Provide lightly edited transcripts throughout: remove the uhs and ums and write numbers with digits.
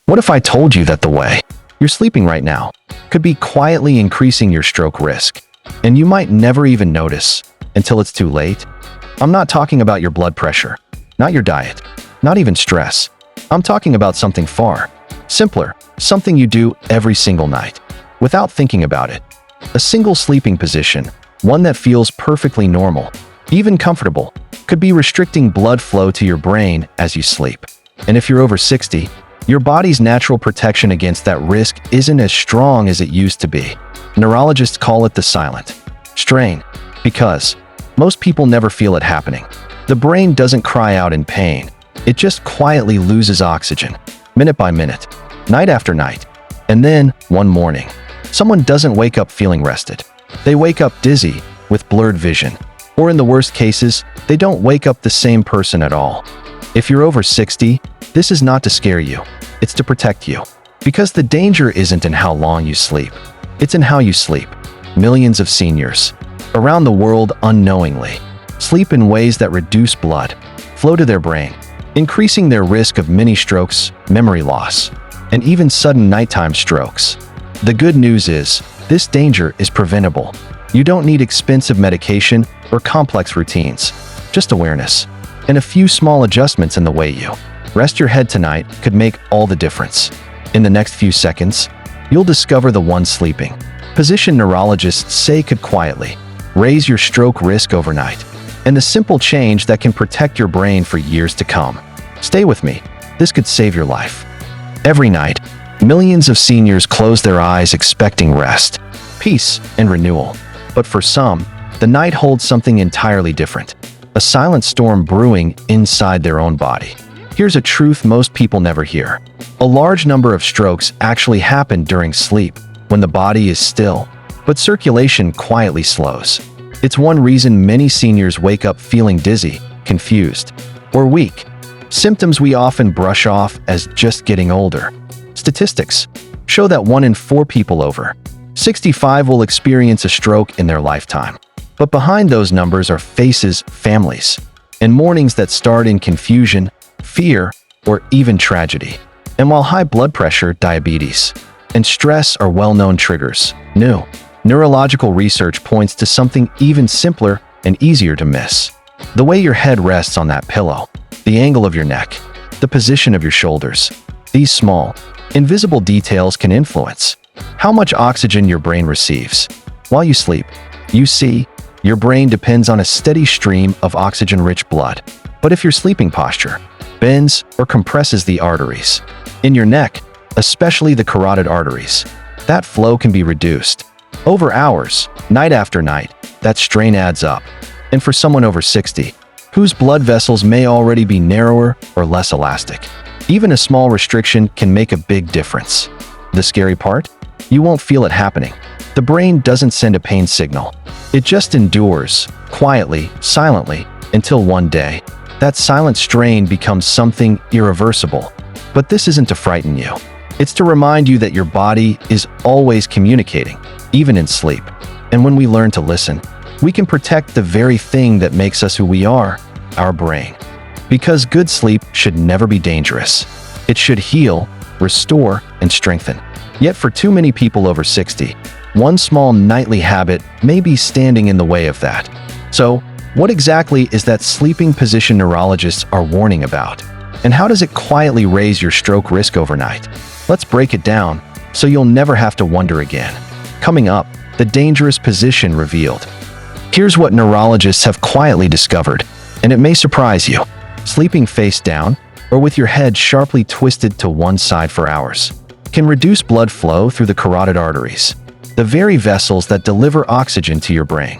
What if I told you that the way you're sleeping right now could be quietly increasing your stroke risk, and you might never even notice until it's too late? I'm not talking about your blood pressure, not your diet, not even stress. I'm talking about something far simpler, something you do every single night, without thinking about it. A single sleeping position, one that feels perfectly normal, even comfortable, could be restricting blood flow to your brain as you sleep. And if you're over 60, your body's natural protection against that risk isn't as strong as it used to be. Neurologists call it the silent strain, because most people never feel it happening. The brain doesn't cry out in pain. It just quietly loses oxygen, minute by minute, night after night. And then, one morning, someone doesn't wake up feeling rested. They wake up dizzy, with blurred vision. Or in the worst cases, they don't wake up the same person at all. If you're over 60, this is not to scare you. It's to protect you. Because the danger isn't in how long you sleep. It's in how you sleep. Millions of seniors around the world unknowingly sleep in ways that reduce blood flow to their brain, increasing their risk of mini strokes, memory loss, and even sudden nighttime strokes. The good news is, this danger is preventable. You don't need expensive medication or complex routines, just awareness. And a few small adjustments in the way you rest your head tonight could make all the difference. In the next few seconds, you'll discover the one sleeping position neurologists say could quietly raise your stroke risk overnight, and the simple change that can protect your brain for years to come. Stay with me. This could save your life. Every night, millions of seniors close their eyes expecting rest, peace, and renewal. But for some, the night holds something entirely different. A silent storm brewing inside their own body. Here's a truth most people never hear. A large number of strokes actually happen during sleep, when the body is still, but circulation quietly slows. It's one reason many seniors wake up feeling dizzy, confused, or weak. Symptoms we often brush off as just getting older. Statistics show that 1 in 4 people over 65 will experience a stroke in their lifetime. But behind those numbers are faces, families, and mornings that start in confusion, fear, or even tragedy. And while high blood pressure, diabetes, and stress are well-known triggers, new neurological research points to something even simpler and easier to miss. The way your head rests on that pillow, the angle of your neck, the position of your shoulders. These small, invisible details can influence how much oxygen your brain receives. While you sleep, you see, your brain depends on a steady stream of oxygen-rich blood. But if your sleeping posture bends or compresses the arteries in your neck, especially the carotid arteries, that flow can be reduced. Over hours, night after night, that strain adds up. And for someone over 60, whose blood vessels may already be narrower or less elastic, even a small restriction can make a big difference. The scary part? You won't feel it happening. The brain doesn't send a pain signal. It just endures, quietly, silently, until one day, that silent strain becomes something irreversible. But this isn't to frighten you. It's to remind you that your body is always communicating, even in sleep. And when we learn to listen, we can protect the very thing that makes us who we are, our brain. Because good sleep should never be dangerous. It should heal, restore, and strengthen. Yet for too many people over 60, one small nightly habit may be standing in the way of that. So, what exactly is that sleeping position neurologists are warning about? And how does it quietly raise your stroke risk overnight? Let's break it down so you'll never have to wonder again. Coming up, the dangerous position revealed. Here's what neurologists have quietly discovered, and it may surprise you. Sleeping face down, or with your head sharply twisted to one side for hours, can reduce blood flow through the carotid arteries, the very vessels that deliver oxygen to your brain.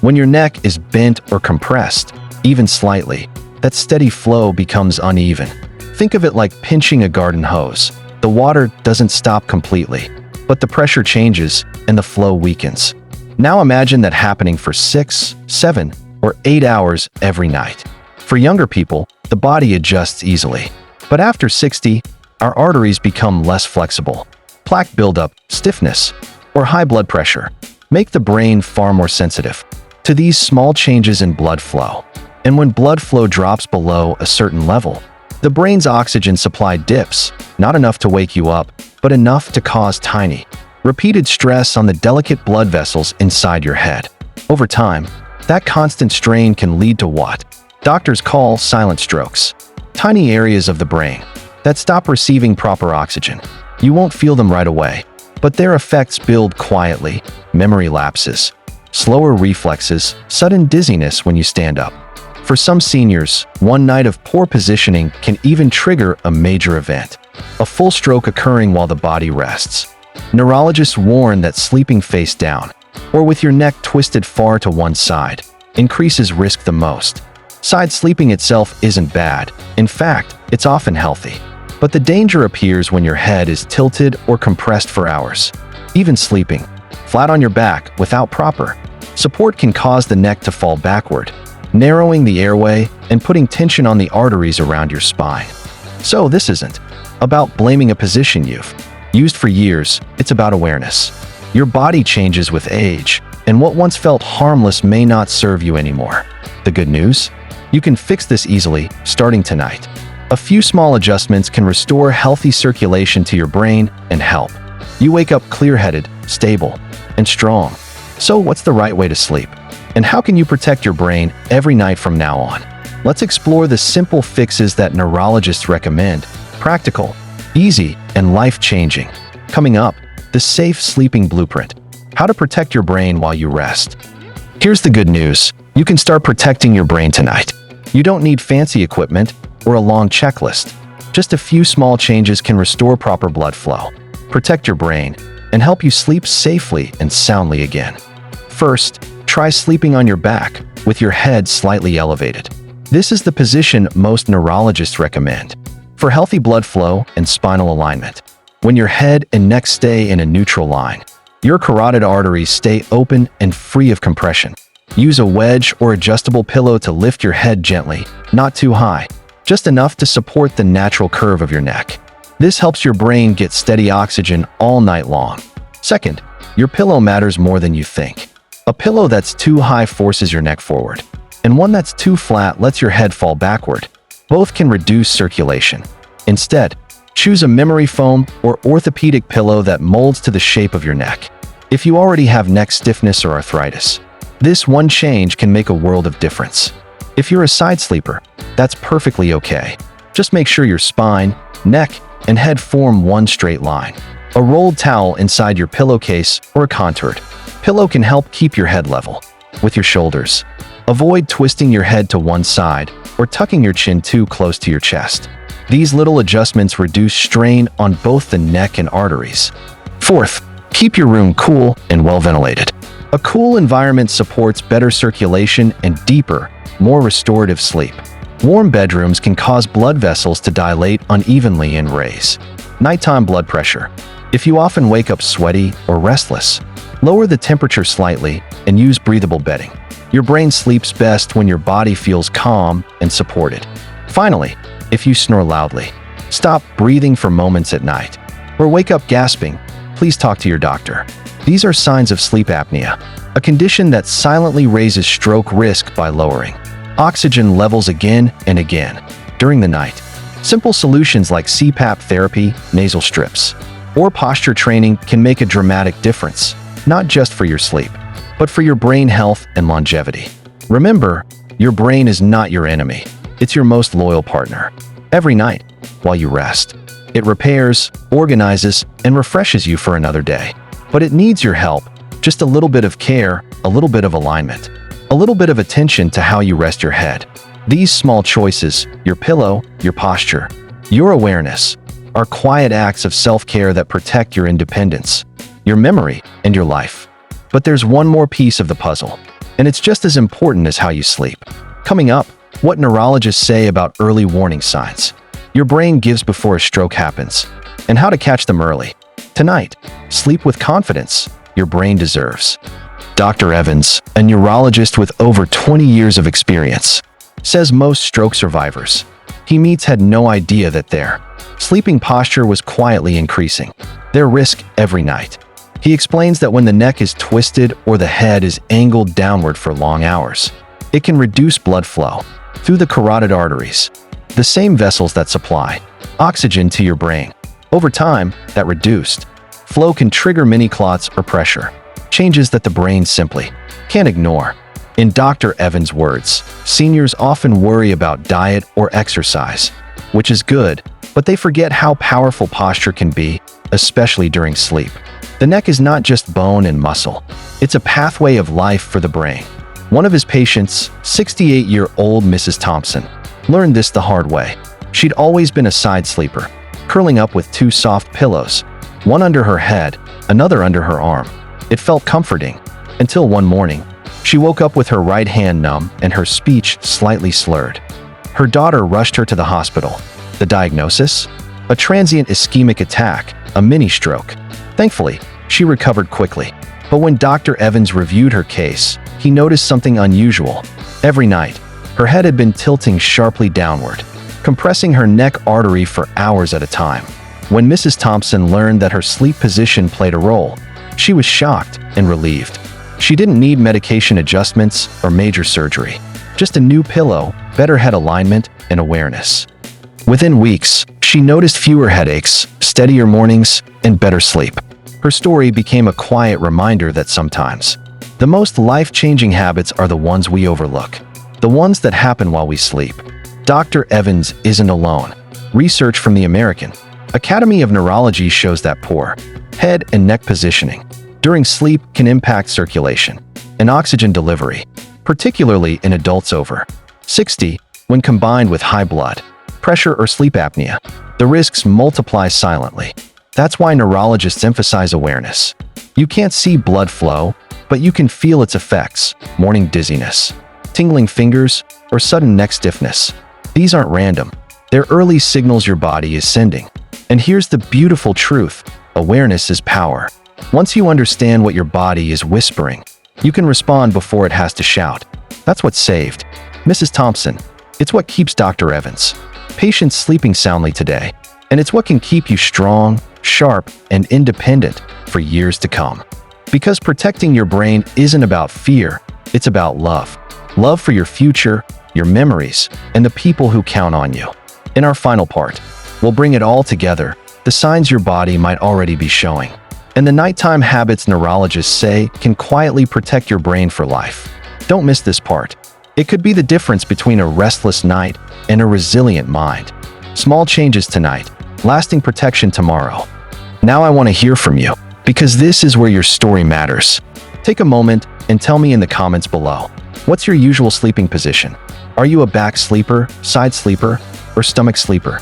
When your neck is bent or compressed, even slightly, that steady flow becomes uneven. Think of it like pinching a garden hose. The water doesn't stop completely, but the pressure changes and the flow weakens. Now imagine that happening for 6, 7, or 8 hours every night. For younger people, the body adjusts easily. But after 60, our arteries become less flexible. Plaque buildup, stiffness, or high blood pressure make the brain far more sensitive to these small changes in blood flow. And when blood flow drops below a certain level, The brain's oxygen supply dips, not enough to wake you up, but enough to cause tiny, repeated stress on the delicate blood vessels inside your head. Over time, that constant strain can lead to what doctors call silent strokes. Tiny areas of the brain that stop receiving proper oxygen. You won't feel them right away, but their effects build quietly: memory lapses, slower reflexes, sudden dizziness when you stand up. For some seniors, one night of poor positioning can even trigger a major event, a full stroke occurring while the body rests. Neurologists warn that sleeping face down, or with your neck twisted far to one side, increases risk the most. Side sleeping itself isn't bad. In fact, it's often healthy. But the danger appears when your head is tilted or compressed for hours. Even sleeping flat on your back without proper support can cause the neck to fall backward, narrowing the airway and putting tension on the arteries around your spine. So this isn't about blaming a position you've used for years. It's about awareness. Your body changes with age, and what once felt harmless may not serve you anymore. The good news? You can fix this easily, starting tonight. A few small adjustments can restore healthy circulation to your brain and help you wake up clear-headed, stable, and strong. So what's the right way to sleep? And how can you protect your brain every night from now on? Let's explore the simple fixes that neurologists recommend. Practical, easy, and life-changing. Coming up, the safe sleeping blueprint. How to protect your brain while you rest. Here's the good news. You can start protecting your brain tonight. You don't need fancy equipment or a long checklist. Just a few small changes can restore proper blood flow, protect your brain, and help you sleep safely and soundly again. First, try sleeping on your back with your head slightly elevated. This is the position most neurologists recommend for healthy blood flow and spinal alignment. When your head and neck stay in a neutral line, your carotid arteries stay open and free of compression. Use a wedge or adjustable pillow to lift your head gently, not too high, just enough to support the natural curve of your neck. This helps your brain get steady oxygen all night long. Second, your pillow matters more than you think. A pillow that's too high forces your neck forward, and one that's too flat lets your head fall backward. Both can reduce circulation. Instead, choose a memory foam or orthopedic pillow that molds to the shape of your neck. If you already have neck stiffness or arthritis, this one change can make a world of difference. If you're a side sleeper, that's perfectly okay. Just make sure your spine, neck, and head form one straight line. A rolled towel inside your pillowcase or a contoured pillow can help keep your head level with your shoulders. Avoid twisting your head to one side or tucking your chin too close to your chest. These little adjustments reduce strain on both the neck and arteries. Fourth, keep your room cool and well ventilated. A cool environment supports better circulation and deeper, more restorative sleep. Warm bedrooms can cause blood vessels to dilate unevenly and raise nighttime blood pressure. If you often wake up sweaty or restless, lower the temperature slightly and use breathable bedding. Your brain sleeps best when your body feels calm and supported. Finally, if you snore loudly, stop breathing for moments at night, or wake up gasping, please talk to your doctor. These are signs of sleep apnea, a condition that silently raises stroke risk by lowering oxygen levels again and again during the night. Simple solutions like CPAP therapy, nasal strips, or posture training can make a dramatic difference, not just for your sleep, but for your brain health and longevity. Remember, your brain is not your enemy. It's your most loyal partner. Every night, while you rest, it repairs, organizes, and refreshes you for another day. But it needs your help, just a little bit of care, a little bit of alignment, a little bit of attention to how you rest your head. These small choices, your pillow, your posture, your awareness, are quiet acts of self-care that protect your independence, your memory, and your life. But there's one more piece of the puzzle, and it's just as important as how you sleep. Coming up, what neurologists say about early warning signs your brain gives before a stroke happens, and how to catch them early. Tonight, sleep with confidence your brain deserves. Dr. Evans, a neurologist with over 20 years of experience, says most stroke survivors he meets had no idea that their sleeping posture was quietly increasing their risk every night. He explains that when the neck is twisted or the head is angled downward for long hours, it can reduce blood flow through the carotid arteries. the same vessels that supply oxygen to your brain. Over time, that reduced flow can trigger mini clots or pressure, changes that the brain simply can't ignore. In Dr. Evans' words, seniors often worry about diet or exercise, which is good, but they forget how powerful posture can be, especially during sleep. The neck is not just bone and muscle, it's a pathway of life for the brain. One of his patients, 68-year-old Mrs. Thompson, learned this the hard way. She'd always been a side sleeper, curling up with two soft pillows, one under her head, another under her arm. It felt comforting, until one morning, she woke up with her right hand numb and her speech slightly slurred. Her daughter rushed her to the hospital. The diagnosis? A transient ischemic attack, a mini stroke. Thankfully, she recovered quickly. But when Dr. Evans reviewed her case, he noticed something unusual. Every night, her head had been tilting sharply downward, compressing her neck artery for hours at a time. When Mrs. Thompson learned that her sleep position played a role, she was shocked and relieved. She didn't need medication adjustments or major surgery, just a new pillow, better head alignment, and awareness. Within weeks, she noticed fewer headaches, steadier mornings, and better sleep. Her story became a quiet reminder that sometimes the most life-changing habits are the ones we overlook, the ones that happen while we sleep. Dr. Evans isn't alone. Research from the American Academy of Neurology shows that poor head and neck positioning during sleep can impact circulation and oxygen delivery, particularly in adults over 60. When combined with high blood pressure or sleep apnea, the risks multiply silently. That's why neurologists emphasize awareness. You can't see blood flow, but you can feel its effects: morning dizziness, tingling fingers, or sudden neck stiffness. These aren't random. They're early signals your body is sending. And here's the beautiful truth: awareness is power. Once you understand what your body is whispering, you can respond before it has to shout. That's what saved Mrs. Thompson. It's what keeps Dr. Evans' patients sleeping soundly today. And it's what can keep you strong, sharp, and independent for years to come. Because protecting your brain isn't about fear, it's about love. Love for your future, your memories, and the people who count on you. In our final part, we'll bring it all together, the signs your body might already be showing, and the nighttime habits neurologists say can quietly protect your brain for life. Don't miss this part. It could be the difference between a restless night and a resilient mind. Small changes tonight, lasting protection tomorrow. Now I want to hear from you, because this is where your story matters. Take a moment and tell me in the comments below. What's your usual sleeping position? Are you a back sleeper, side sleeper, or stomach sleeper?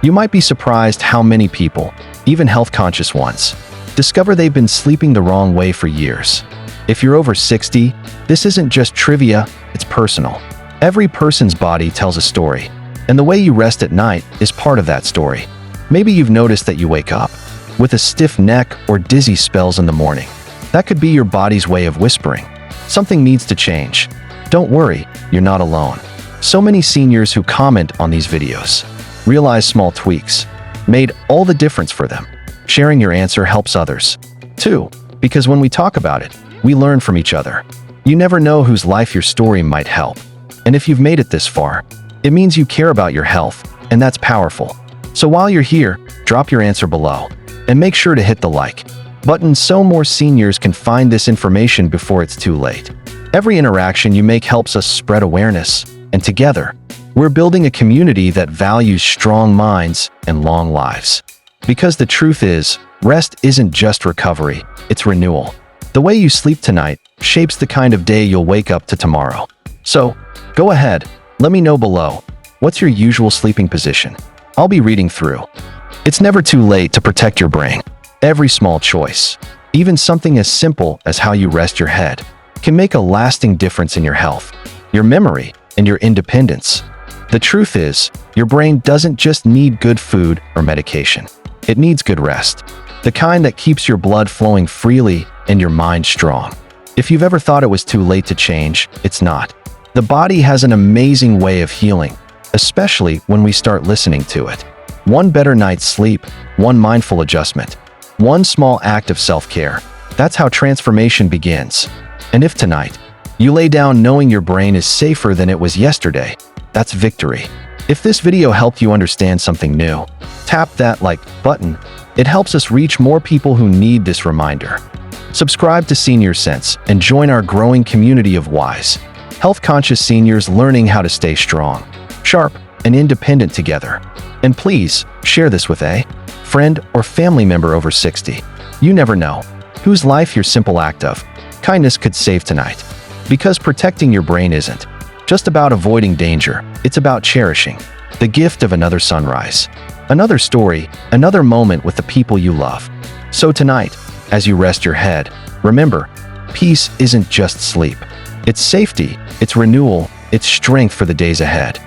You might be surprised how many people, even health-conscious ones, discover they've been sleeping the wrong way for years. If you're over 60, this isn't just trivia, it's personal. Every person's body tells a story, and the way you rest at night is part of that story. Maybe you've noticed that you wake up with a stiff neck or dizzy spells in the morning. That could be your body's way of whispering. Something needs to change. Don't worry, you're not alone. So many seniors who comment on these videos realize small tweaks made all the difference for them. Sharing your answer helps others, too, because when we talk about it, we learn from each other. You never know whose life your story might help. And if you've made it this far, it means you care about your health, and that's powerful. So while you're here, drop your answer below, and make sure to hit the like button so more seniors can find this information before it's too late. Every interaction you make helps us spread awareness, and together, we're building a community that values strong minds and long lives. Because the truth is, rest isn't just recovery, it's renewal. The way you sleep tonight shapes the kind of day you'll wake up to tomorrow. So, go ahead, let me know below. What's your usual sleeping position? I'll be reading through. It's never too late to protect your brain. Every small choice, even something as simple as how you rest your head, can make a lasting difference in your health, your memory, and your independence. The truth is, your brain doesn't just need good food or medication. It needs good rest, the kind that keeps your blood flowing freely and your mind strong. If you've ever thought it was too late to change, it's not. The body has an amazing way of healing, especially when we start listening to it. One better night's sleep, one mindful adjustment, one small act of self-care. That's how transformation begins. And if tonight, you lay down knowing your brain is safer than it was yesterday, that's victory. If this video helped you understand something new, tap that like button. It helps us reach more people who need this reminder. Subscribe to Senior Sense and join our growing community of wise, health-conscious seniors learning how to stay strong, sharp, and independent together. And please, share this with a friend or family member over 60. You never know whose life your simple act of kindness could save tonight. Because protecting your brain isn't just about avoiding danger, it's about cherishing the gift of another sunrise, another story, another moment with the people you love. So tonight, as you rest your head, remember, peace isn't just sleep. It's safety, it's renewal, it's strength for the days ahead.